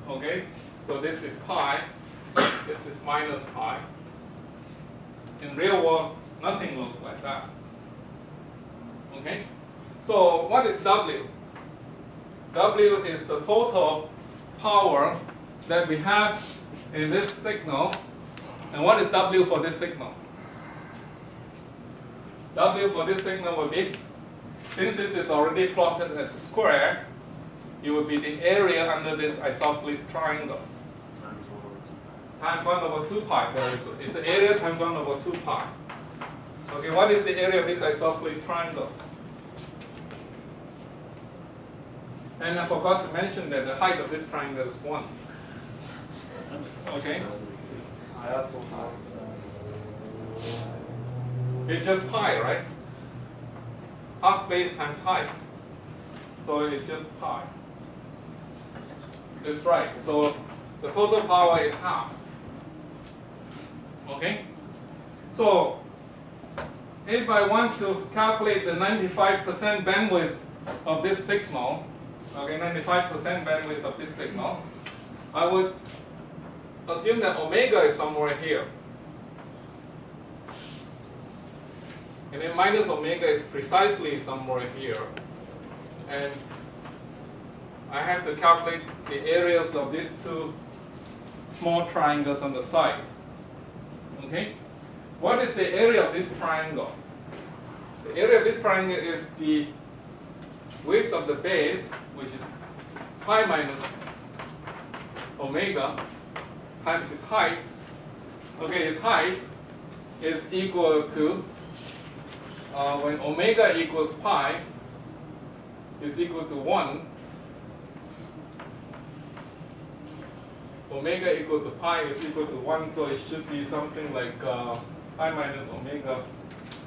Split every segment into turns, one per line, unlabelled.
Okay, so this is pi, this is minus pi. In real world, nothing looks like that. Okay, so what is W? W is the total power that we have in this signal. And what is W for this signal? W for this signal will be, since this is already plotted as a square, it would be the area under this isosceles triangle. Times 1 over 2 pi, very good. It's the area times 1 over 2 pi. Okay, what is the area of this isosceles triangle? And I forgot to mention that the height of this triangle is 1. Okay? It's just pi, right? Half base times height. So it's just pi. That's right. So the total power is half. Okay? So if I want to calculate the 95% bandwidth of this signal, okay, 95% bandwidth of this signal, I would assume that omega is somewhere here. And then minus omega is precisely somewhere here. And I have to calculate the areas of these two small triangles on the side. Okay? What is the area of this triangle? The area of this triangle is the width of the base, which is pi minus omega, times its height. Okay, its height is equal to, when omega equals pi, is equal to 1. Omega equal to pi is equal to 1, so it should be something like pi minus omega,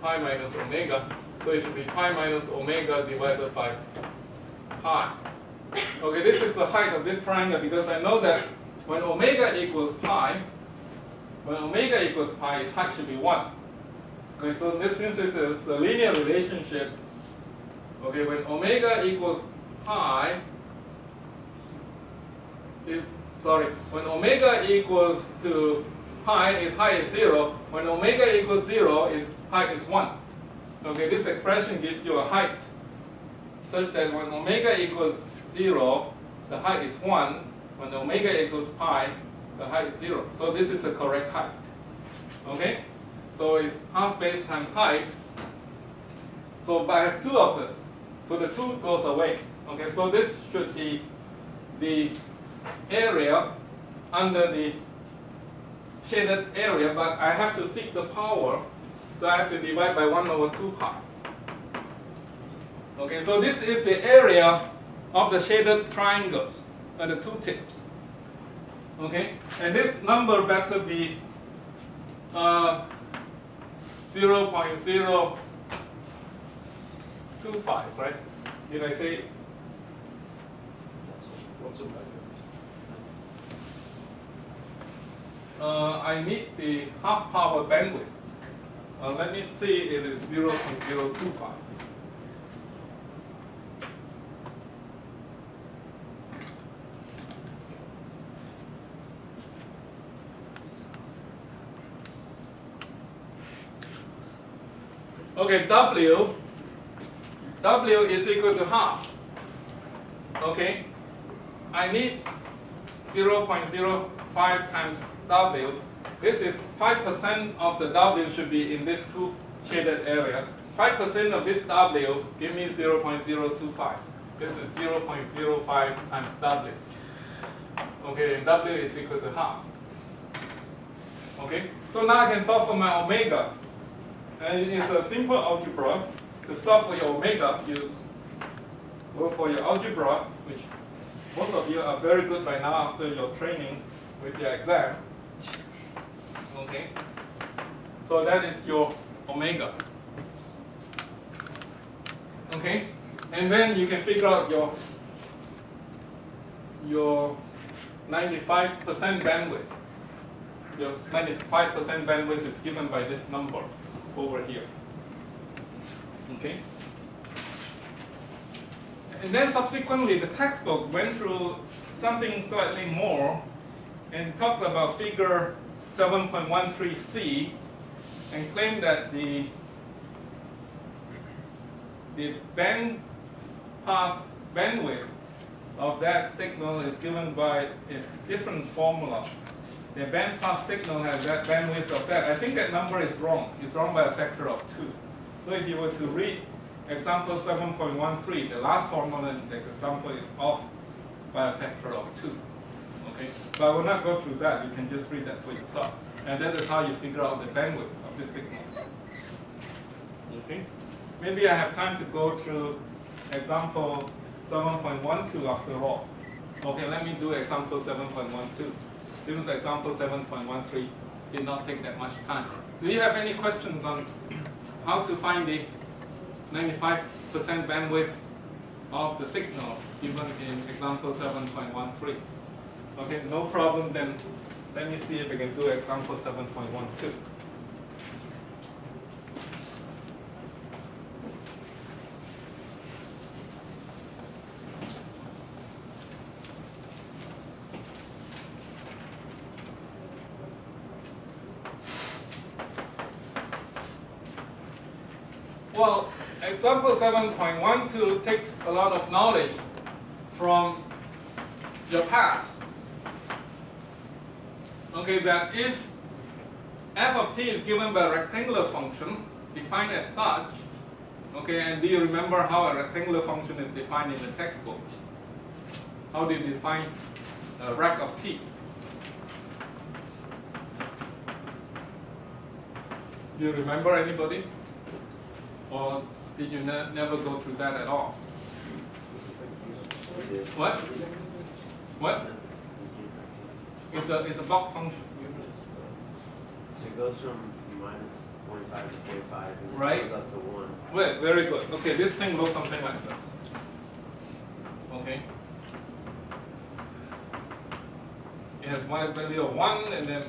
pi minus omega. So it should be pi minus omega divided by pi. Okay, this is the height of this triangle because I know that when omega equals pi, its height should be 1. Okay, so this, since this is a linear relationship, okay, when omega equals pi when omega equals to pi, its height is 0. When omega equals 0, its height is 1. Okay, this expression gives you a height such that when omega equals 0, the height is 1. When omega equals pi, the height is 0. So this is the correct height. Okay? So it's half base times height. So I have 2 of this. So the 2 goes away. Okay, so this should be the area under the shaded area, but I have to seek the power, so I have to divide by 1 over 2 pi. Okay, so this is the area of the shaded triangles at the 2 tips. Okay, and this number better be 0.025, right? Did I say? I need the half power bandwidth. Let me see, it is 0.025. Okay, W is equal to half. Okay, I need 0.05 times W. This is 5% of the W should be in this 2 shaded area. 5% of this W give me 0.025. This is 0.05 times W. Okay, and W is equal to half. Okay, so now I can solve for my omega. And it's a simple algebra. To solve for your omega, you go for your algebra, which most of you are very good by now after your training with your exam. Okay, so that is your omega. Okay, and then you can figure out your 95% bandwidth. Your 95% bandwidth is given by this number over here. Okay. And then subsequently, the textbook went through something slightly more and talked about figure 7.13c and claimed that the band pass bandwidth of that signal is given by a different formula. The band pass signal has that bandwidth of that. I think that number is wrong. It's wrong by a factor of 2. So if you were to read example 7.13, the last formula in the example is off by a factor of 2. Okay? But I will not go through that. You can just read that for yourself. And that is how you figure out the bandwidth of this signal. Okay? Maybe I have time to go through example 7.12 after all. Okay, let me do example 7.12. Since example 7.13 did not take that much time. Do you have any questions on how to find the 95% bandwidth of the signal given in example 7.13? Okay, no problem then. Let me see if I can do example 7.12. Well, example 7.12 takes a lot of knowledge from your past. Okay, that if f of t is given by a rectangular function defined as such, okay, and do you remember how a rectangular function is defined in the textbook? How do you define a rect of t? Do you remember, anybody? Or did you never go through that at all? What? What? It's a box function.
It goes from minus 0.5 to 0.5 and
Right.
it goes up to 1.
Well, very good. Okay, this thing looks something like this. Okay. It has one value of 1 and then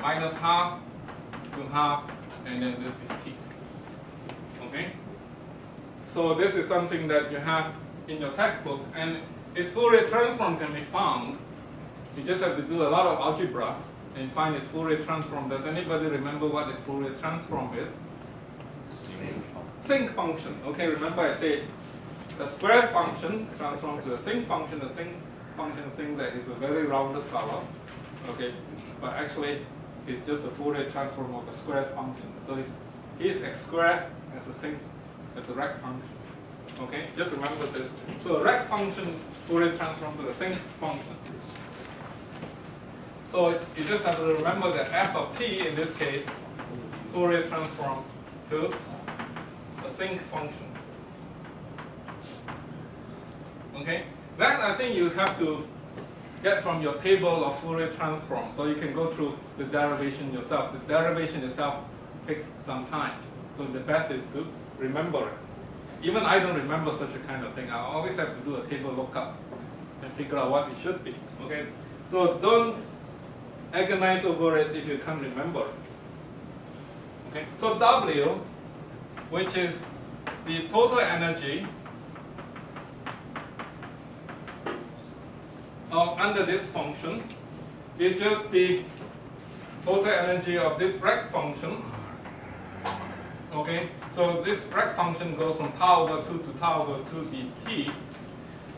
minus half to half, and then this is t. Okay? So this is something that you have in your textbook, and its Fourier transform can be found. You just have to do a lot of algebra and find its Fourier transform. Does anybody remember what its Fourier transform is? Sinc function. Okay, remember I said the square function transforms to a sinc function. The sinc function thinks that it's a very rounded power. Okay, but actually it's just a Fourier transform of a square function. So here's x squared as a sinc, as a rect function. Okay, just remember this. So a rect function Fourier transform to the sinc function. So you just have to remember that f of t in this case Fourier transform to a sinc function. Okay, that I think you have to get from your table of Fourier transform, so you can go through the derivation yourself. The derivation itself takes some time, so the best is to remember it. Even I don't remember such a kind of thing. I always have to do a table lookup and figure out what it should be. Okay, so don't agonize over it if you can't remember it. Okay, so W, which is the total energy under this function, is just the total energy of this rect function. Okay, so this rect function goes from tau over 2 to tau over 2 dt.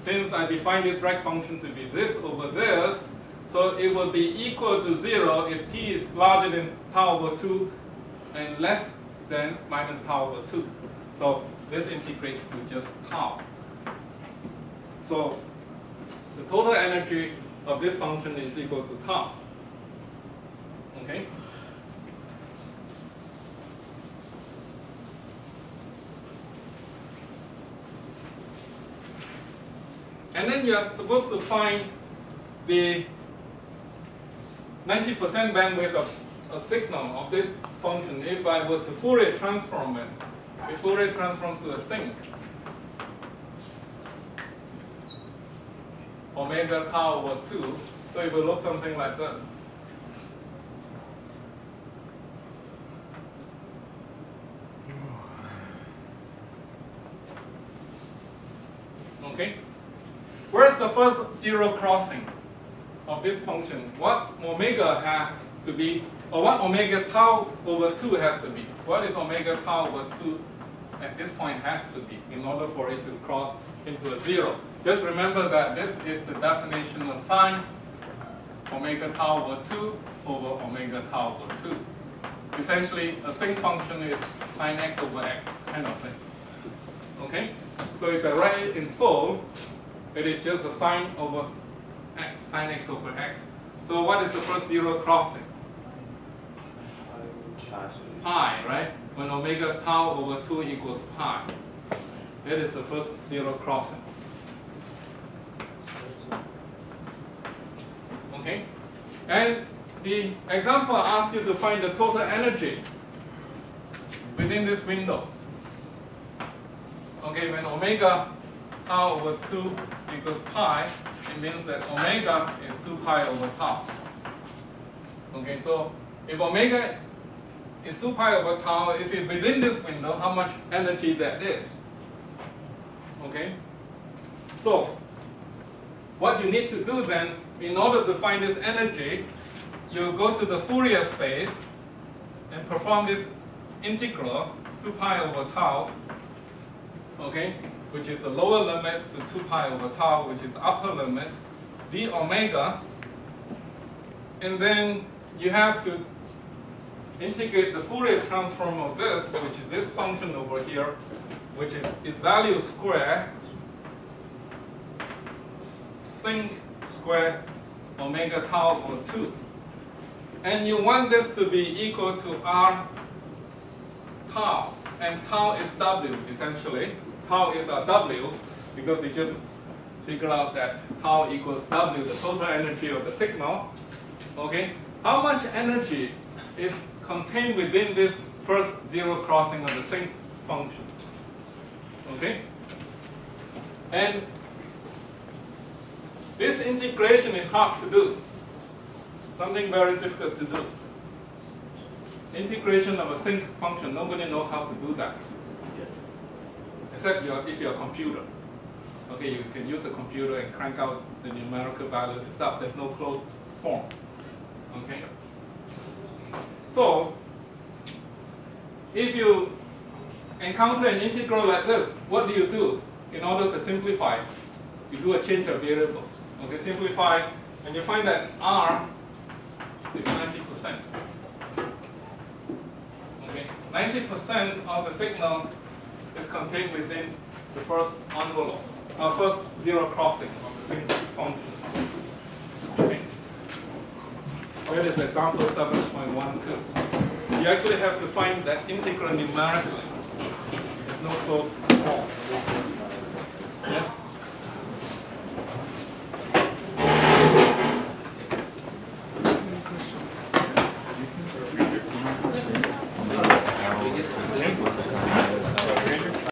Since I define this rect function to be this over this, so it will be equal to 0 if t is larger than tau over 2 and less than minus tau over 2. So this integrates to just tau. So the total energy of this function is equal to tau. Okay? And then you are supposed to find the 90% bandwidth of a signal of this function if I were to Fourier transform it. If Fourier transforms to a sinc, omega tau over 2, so it will look something like this. Okay? Where's the first zero crossing? of this function, what omega have to be, or what omega tau over 2 has to be. What is omega tau over 2 at this point has to be in order for it to cross into a 0. Just remember that this is the definition of sine omega tau over 2 over omega tau over 2. Essentially, a sinc function is sine x over x kind of thing. Okay? So if I write it in full, it is just a sine over x, sine x over x. So what is the first 0 crossing? Pi, right? When omega tau over 2 equals pi. That is the first 0 crossing. Okay? And the example asks you to find the total energy within this window. Okay, when omega tau over 2 equals pi, it means that omega is 2 pi over tau. Okay, so if omega is 2 pi over tau, if it's within this window, how much energy that is? Okay? So, what you need to do then, in order to find this energy, you go to the Fourier space and perform this integral, 2 pi over tau, okay, which is the lower limit to 2 pi over tau, which is the upper limit, d omega, and then you have to integrate the Fourier transform of this, which is this function over here, which is its value square, sinc square omega tau over 2. And you want this to be equal to r tau, and tau is w essentially. Tau is our w because we just figure out that tau equals w, the total energy of the signal. Okay, how much energy is contained within this first 0 crossing of the sinc function? Okay, and this integration is hard to do. Something very difficult to do. Integration of a sinc function, nobody knows how to do that. Except if you're a computer. Okay, you can use a computer and crank out the numerical value itself. There's no closed form. Okay? So, if you encounter an integral like this, what do you do? In order to simplify, you do a change of variables. Okay, simplify, and you find that r is 90%. Okay, 90% of the signal is contained within the first envelope, first 0 crossing of the sinc function. Okay. Here is example 7.12. You actually have to find that integral numerically. There's no closed form. Yes?